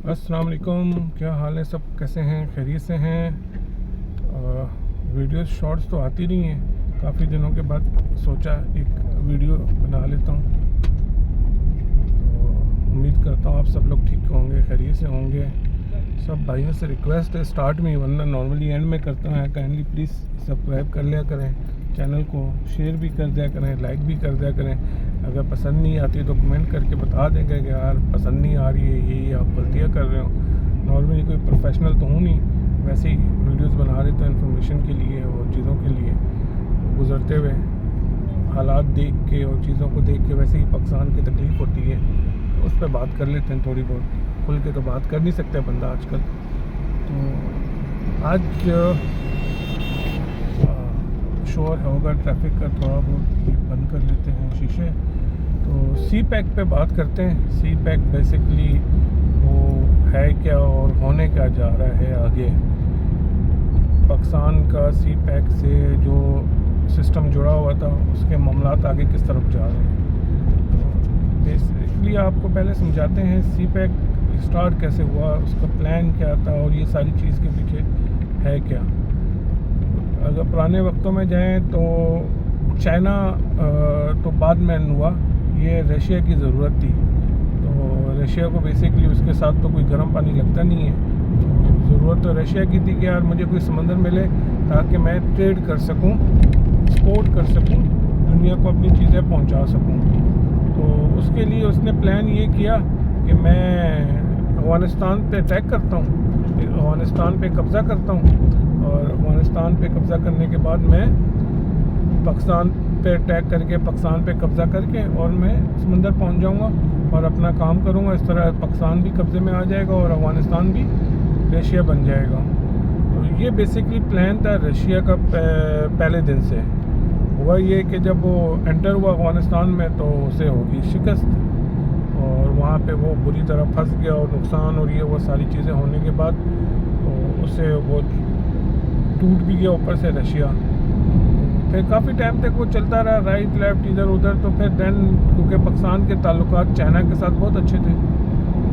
अस्सलाम वालेकुम, क्या हाल है? सब कैसे हैं? खैरियत से हैं? वीडियोस शॉर्ट्स तो आती नहीं हैं, काफ़ी दिनों के बाद सोचा एक वीडियो बना लेता हूँ। तो उम्मीद करता हूँ आप सब लोग ठीक होंगे, खैरियत से होंगे। सब भाइयों से रिक्वेस्ट है स्टार्ट में, वरना नॉर्मली एंड में करता हूँ, काइंडली प्लीज़ सब्सक्राइब कर लिया करें, चैनल को शेयर भी कर दिया करें, लाइक भी कर दिया करें। अगर पसंद नहीं आती तो कमेंट करके बता देंगे कि यार पसंद नहीं आ रही है, ये आप गलतियाँ कर रहे हो। नॉर्मली कोई प्रोफेशनल तो हूँ नहीं, वैसे ही वीडियोस बना रहे तो इन्फॉर्मेशन के लिए और चीज़ों के लिए, गुजरते हुए हालात देख के और चीज़ों को देख के वैसे ही पाकिस्तान की तकलीफ़ होती है, तो उस पर बात कर लेते हैं। थोड़ी बहुत खुल के तो बात कर नहीं सकता बंदा आजकल। तो आज शोर होगा ट्रैफिक का, थोड़ा बहुत ये बंद कर लेते हैं शीशे। तो सी पैक पे बात करते हैं। सी पैक बेसिकली वो है क्या और होने क्या जा रहा है आगे। पाकिस्तान का सी पैक से जो सिस्टम जुड़ा हुआ था उसके मामलात आगे किस तरफ जा रहे हैं। तो बेसिकली आपको पहले समझाते हैं सी पैक स्टार्ट कैसे हुआ, उसका प्लान क्या था और ये सारी चीज़ के पीछे है क्या। अगर पुराने वक्तों में जाएं तो चाइना तो बाद में हुआ, ये रशिया की ज़रूरत थी। तो रशिया को बेसिकली उसके साथ तो कोई गर्म पानी लगता नहीं है, तो ज़रूरत तो रशिया की थी कि यार मुझे कोई समंदर मिले ताकि मैं ट्रेड कर सकूं, एक्सपोर्ट कर सकूं, दुनिया को अपनी चीज़ें पहुंचा सकूं। तो उसके लिए उसने प्लान ये किया कि मैं अफ़गानिस्तान पे अटैक करता हूँ, अफ़गानिस्तान पे कब्ज़ा करता हूँ, और अफ़गानिस्तान पे कब्ज़ा करने के बाद मैं पाकिस्तान पे अटैक करके पाकिस्तान पे कब्ज़ा करके और मैं समंदर पहुंच जाऊंगा और अपना काम करूंगा। इस तरह पाकिस्तान भी कब्ज़े में आ जाएगा और अफ़गानिस्तान भी रशिया बन जाएगा। तो ये बेसिकली प्लान था रशिया का। पहले दिन से हुआ ये कि जब वो एंटर हुआ अफ़गानिस्तान में तो उसे होगी शिकस्त, और वहाँ पे वो बुरी तरह फंस गया और नुकसान और ये वो सारी चीज़ें होने के बाद तो उसे वो टूट भी गया ऊपर से रशिया। फिर काफ़ी टाइम तक वो चलता रहा, राइट लेफ्ट इधर उधर। तो फिर देन क्योंकि पाकिस्तान के ताल्लुकात चाइना के साथ बहुत अच्छे थे,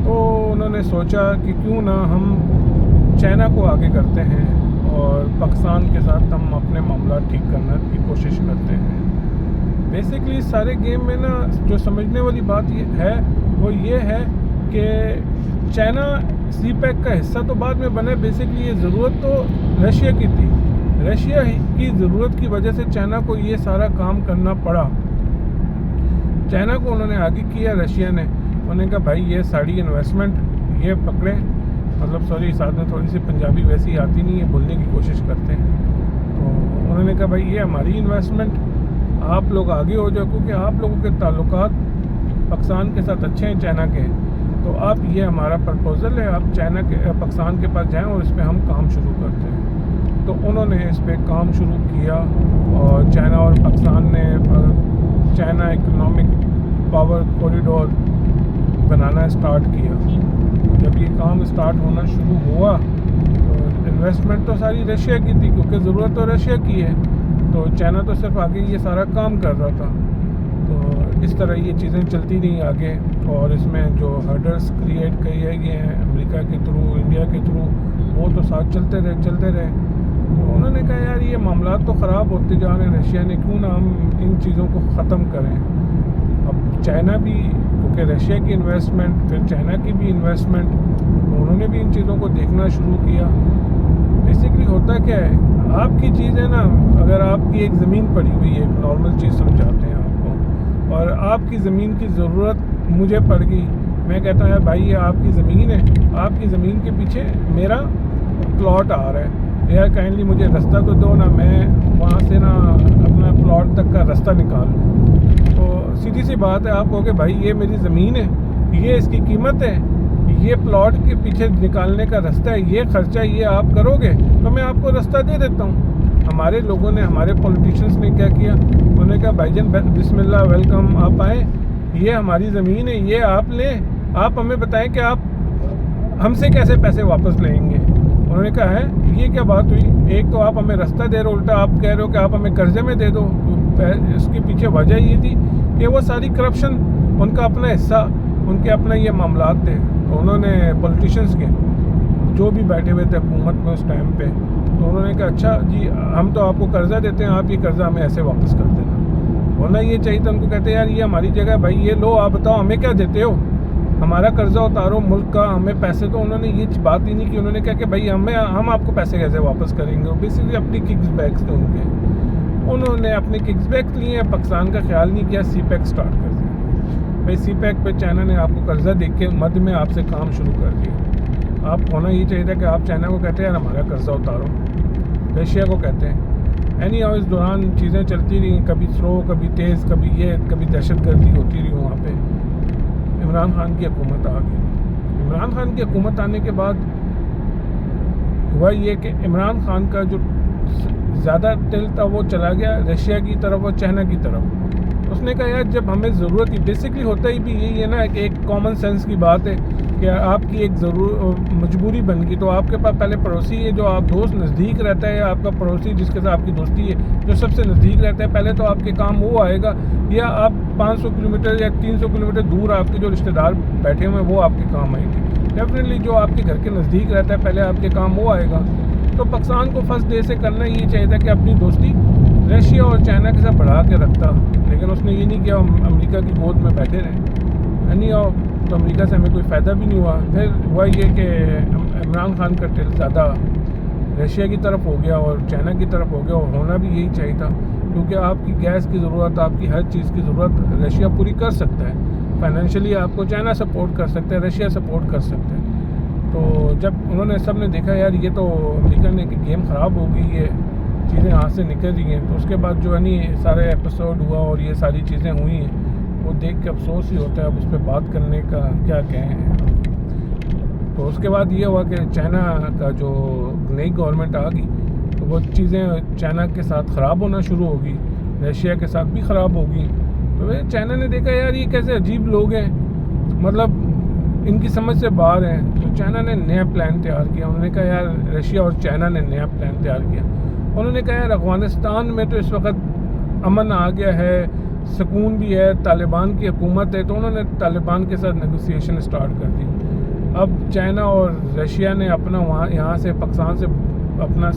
तो उन्होंने सोचा कि क्यों ना हम चाइना को आगे करते हैं और पाकिस्तान के साथ हम अपने मामला ठीक करने की कोशिश करते हैं। बेसिकली सारे गेम में ना जो समझने वाली बात ये है वो ये है कि चाइना सी पैक का हिस्सा तो बाद में बने। बेसिकली ये ज़रूरत तो रशिया की थी, रशिया की ज़रूरत की वजह से चाइना को ये सारा काम करना पड़ा। चाइना को उन्होंने आगे किया, रशिया ने उन्होंने कहा भाई ये सारी इन्वेस्टमेंट ये पकड़ें, मतलब सॉरी साथ में थोड़ी सी पंजाबी वैसी आती नहीं है, बोलने की कोशिश करते हैं। तो उन्होंने कहा भाई ये हमारी इन्वेस्टमेंट, आप लोग आगे हो जाओ, क्योंकि आप लोगों के ताल्लुकात पाकिस्तान के साथ अच्छे हैं चाइना के, तो आप ये हमारा प्रपोज़ल है, आप चाइना के पाकिस्तान के पास जाएं और इस पर हम काम शुरू करते हैं। तो उन्होंने इस पर काम शुरू किया और चाइना और पाकिस्तान ने चाइना इकोनॉमिक पावर कॉरिडोर बनाना स्टार्ट किया। जब ये काम स्टार्ट होना शुरू हुआ तो इन्वेस्टमेंट तो सारी रशिया की थी, क्योंकि ज़रूरत तो रशिया की है, तो चाइना तो सिर्फ आगे ये सारा काम कर रहा था। तो इस तरह ये चीज़ें चलती रहीं आगे, और इसमें जो हर्डल्स क्रिएट किए गए हैं अमेरिका के थ्रू, इंडिया के थ्रू, वो तो साथ चलते रहे। तो उन्होंने कहा यार ये मामला तो ख़राब होते जा रहे हैं रशिया ने, क्यों ना हम इन चीज़ों को ख़त्म करें। अब चाइना भी, क्योंकि रशिया की इन्वेस्टमेंट फिर चाइना की भी इन्वेस्टमेंट, तो उन्होंने भी इन चीज़ों को देखना शुरू किया। बेसिकली होता क्या है, आपकी चीज़ है ना, अगर आपकी एक ज़मीन पड़ी हुई है, एक नॉर्मल चीज़ समझाते हैं आपको, और आपकी ज़मीन की ज़रूरत मुझे पड़ गई, मैं कहता हूँ यार भाई ये आपकी ज़मीन है, आपकी ज़मीन के पीछे मेरा प्लॉट आ रहा है, यार काइंडली मुझे रास्ता तो दो ना, मैं वहाँ से ना अपना प्लॉट तक का रास्ता निकाल लूँ। तो सीधी सी बात है, आप कहोगे भाई ये मेरी ज़मीन है, ये इसकी कीमत है, ये प्लॉट के पीछे निकालने का रास्ता है, ये ख़र्चा ये आप करोगे तो मैं आपको रास्ता दे देता हूँ। हमारे लोगों ने, हमारे पॉलिटिशियंस ने क्या किया, उन्होंने कहा भाईजान बिस्मिल्लाह वेलकम, आप आएँ, ये हमारी ज़मीन है, ये आप लें, आप हमें बताएं कि आप हमसे कैसे पैसे वापस लेंगे। उन्होंने कहा है ये क्या बात हुई, एक तो आप हमें रास्ता दे रहे हो, उल्टा आप कह रहे हो कि आप हमें कर्जे में दे दो। इसके पीछे वजह ये थी कि वो सारी करप्शन, उनका अपना हिस्सा ان کے اپنا یہ معاملات تھے، تو انہوں نے پولیٹیشنس کے جو بھی بیٹھے ہوئے تھے حکومت میں اس ٹائم پہ، تو انہوں نے کہا اچھا جی ہم تو آپ کو قرضہ دیتے ہیں، آپ یہ قرضہ ہمیں ایسے واپس کر دینا. ہونا یہ چاہیے تھا ان کو، کہتے ہیں یار یہ ہماری جگہ ہے بھائی، یہ لو آپ بتاؤ ہمیں کیا دیتے ہو، ہمارا قرضہ اتارو ملک کا، ہمیں پیسے. تو انہوں نے یہ بات ہی نہیں کی. انہوں نے کہا کہ بھائی ہم آپ کو پیسے کیسے واپس کریں گے. بیسکلی اپنی ککس بیکس تھے ان کے، انہوں نے اپنے ککس بیک لیے ہیں، پاکستان کا خیال نہیں کیا، سی پیک اسٹارٹ کر دیا. بھائی سی پیک پہ چائنا نے آپ کو قرضہ دے کے مد میں آپ سے کام شروع کر دیا. آپ ہونا یہ چاہیے تھا کہ آپ چائنا کو کہتے ہیں یار ہمارا قرضہ اتارو، رشیا کو کہتے ہیں. اس دوران چیزیں چلتی رہی، کبھی سلو کبھی تیز، کبھی یہ کبھی دہشت گردی ہوتی رہی. وہاں پہ عمران خان کی حکومت آ گئی. عمران خان کی حکومت آنے کے بعد ہوا یہ کہ عمران خان کا جو زیادہ دل تھا وہ چلا گیا رشیا کی طرف اور چائنا کی طرف. اس نے کہا یار جب ہمیں ضرورت ہی، بیسکلی ہوتا ہی بھی یہی ہے نا کہ ایک کامن سینس کی بات ہے کہ آپ کی ایک مجبوری بن گئی، تو آپ کے پاس پہلے پڑوسی ہے جو آپ دوست نزدیک رہتا ہے، آپ کا پڑوسی جس کے ساتھ آپ کی دوستی ہے جو سب سے نزدیک رہتا ہے، پہلے تو آپ کے کام وہ آئے گا، یا آپ 500 کلومیٹر یا 300 کلومیٹر دور آپ کے جو رشتہ دار بیٹھے ہوئے ہیں وہ آپ کے کام آئیں گے. ڈیفینیٹلی جو آپ کے گھر کے نزدیک رہتا ہے پہلے آپ کے کام وہ آئے گا. تو پاکستان کو فرسٹ ڈے سے کرنا یہ چاہیے تھا کہ اپنی دوستی رشیا اور چائنا کے ساتھ بڑھا کے رکھتا، لیکن اس نے یہ نہیں کیا، ہم امریکہ کی گود میں بیٹھے رہے. تو امریکہ سے ہمیں کوئی فائدہ بھی نہیں ہوا. پھر ہوا یہ کہ عمران خان کا دل زیادہ رشیا کی طرف ہو گیا اور چائنا کی طرف ہو گیا، اور ہونا بھی یہی چاہیے تھا کیونکہ آپ کی گیس کی ضرورت، آپ کی ہر چیز کی ضرورت رشیا پوری کر سکتا ہے. فائنینشلی آپ کو چائنا سپورٹ کر سکتا ہے، رشیا سپورٹ کر سکتا ہے. تو جب انہوں نے سب نے دیکھا یار یہ تو امریکہ نے کہ گیم خراب ہو گئی ہے، چیزیں ہاتھ سے نکل رہی ہیں، تو اس کے بعد جو ہے نہیں سارے ایپیسوڈ ہوا اور یہ ساری چیزیں ہوئی ہیں، وہ دیکھ کے افسوس ہی ہوتا ہے. اب اس پہ بات کرنے کا کیا کہیں. تو اس کے بعد یہ ہوا کہ چائنا کا جو نئی گورنمنٹ آ گئی تو وہ چیزیں چائنا کے ساتھ خراب ہونا شروع ہو گئی، رشیا کے ساتھ بھی خراب ہو گئی. تو چائنا نے دیکھا یار یہ کیسے عجیب لوگ ہیں، مطلب ان کی سمجھ سے باہر ہیں. تو چائنا نے نیا پلان تیار کیا. انہوں نے کہا یار رشیا اور چائنا نے نیا پلان تیار کیا. انہوں نے کہا یار افغانستان میں تو اس وقت امن آ گیا ہے، سکون بھی ہے، طالبان کی حکومت ہے، تو انہوں نے طالبان کے ساتھ نیگوسیشن اسٹارٹ کر دی. اب چائنا اور رشیا نے اپنا یہاں سے پاکستان سے اپنا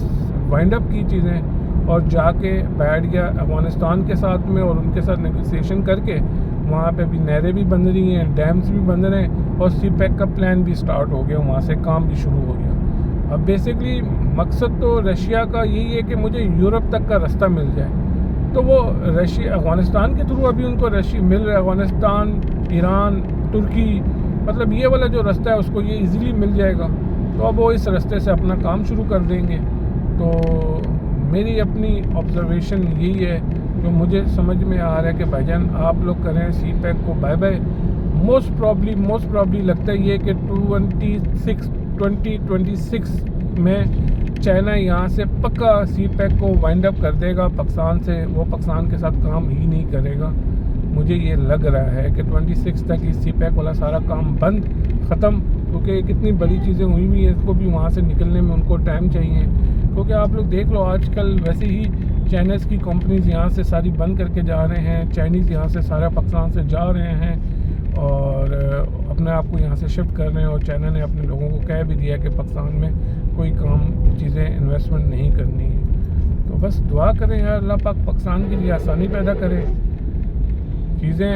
وائنڈ اپ کی چیزیں اور جا کے بیٹھ گیا افغانستان کے ساتھ میں، اور ان کے ساتھ نیگوسیشن کر کے وہاں پہ بھی نہریں بھی بن رہی ہیں، ڈیمز بھی بن رہے ہیں، اور سی پیک کا پلان بھی اسٹارٹ ہو گیا، وہاں سے کام بھی شروع ہو گیا. اب بیسکلی مقصد تو رشیا کا یہی ہے کہ مجھے یورپ تک کا رستہ مل جائے. تو وہ رشیا افغانستان کے تھرو ابھی ان کو رشیا مل رہا ہے، افغانستان، ایران، ترکی، مطلب یہ والا جو رستہ ہے اس کو یہ ایزیلی مل جائے گا. تو اب وہ اس رستے سے اپنا کام شروع کر دیں گے. تو میری اپنی آبزرویشن یہی ہے جو مجھے سمجھ میں آ رہا ہے کہ بھائی جان آپ لوگ کریں سی پیک کو بائے بائے. موسٹ پرابلی لگتا ہے یہ کہ 2026 میں چائنا یہاں سے پکا سی پیک کو وائنڈ اپ کر دے گا پاکستان سے، وہ پاکستان کے ساتھ کام ہی نہیں کرے گا. مجھے یہ لگ رہا ہے کہ 26 تک یہ سی پیک والا سارا کام بند ختم، کیونکہ کتنی بڑی چیزیں ہوئی ہوئی ہیں، اس کو بھی وہاں سے نکلنے میں ان کو ٹائم چاہیے. کیونکہ آپ لوگ دیکھ لو آج کل ویسے ہی چائنیز کی کمپنیز یہاں سے ساری بند کر کے جا رہے ہیں، چائنیز یہاں سے سارا پاکستان سے جا رہے ہیں اور اپنے آپ کو یہاں سے شفٹ کر رہے ہیں. اور چائنا نے اپنے لوگوں کو کہہ بھی دیا کہ پاکستان میں کوئی کام چیزیں انویسٹمنٹ نہیں کرنی ہے. تو بس دعا کریں یار اللہ پاک پاکستان کے لیے آسانی پیدا کرے. چیزیں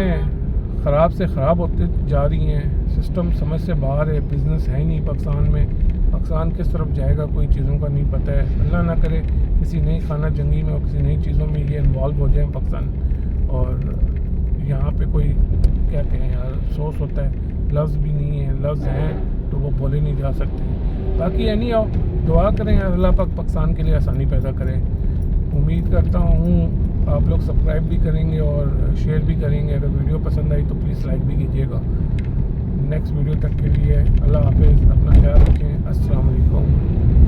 خراب سے خراب ہوتے جا رہی ہیں، سسٹم سمجھ سے باہر ہے، بزنس ہے ہی نہیں پاکستان میں. پاکستان کس طرف جائے گا کوئی چیزوں کا نہیں پتہ ہے. اللہ نہ کرے کسی نئی خانہ جنگی میں اور کسی نئی چیزوں میں یہ انوالو ہو جائیں پاکستان، اور یہاں پہ کوئی کیا کہیں یار افسوس ہوتا ہے. لفظ بھی نہیں ہے، لفظ ہیں تو وہ بولے نہیں جا سکتے. باقی نہیں آؤ دعا کریں یار اللہ پاک پاکستان کے لیے آسانی پیدا کرے. امید کرتا ہوں آپ لوگ سبسکرائب بھی کریں گے اور شیئر بھی کریں گے. اگر ویڈیو پسند آئی تو پلیز لائک بھی کیجیے گا. نیکسٹ ویڈیو تک کے لیے اللہ حافظ، اپنا خیال رکھیں. السلام علیکم.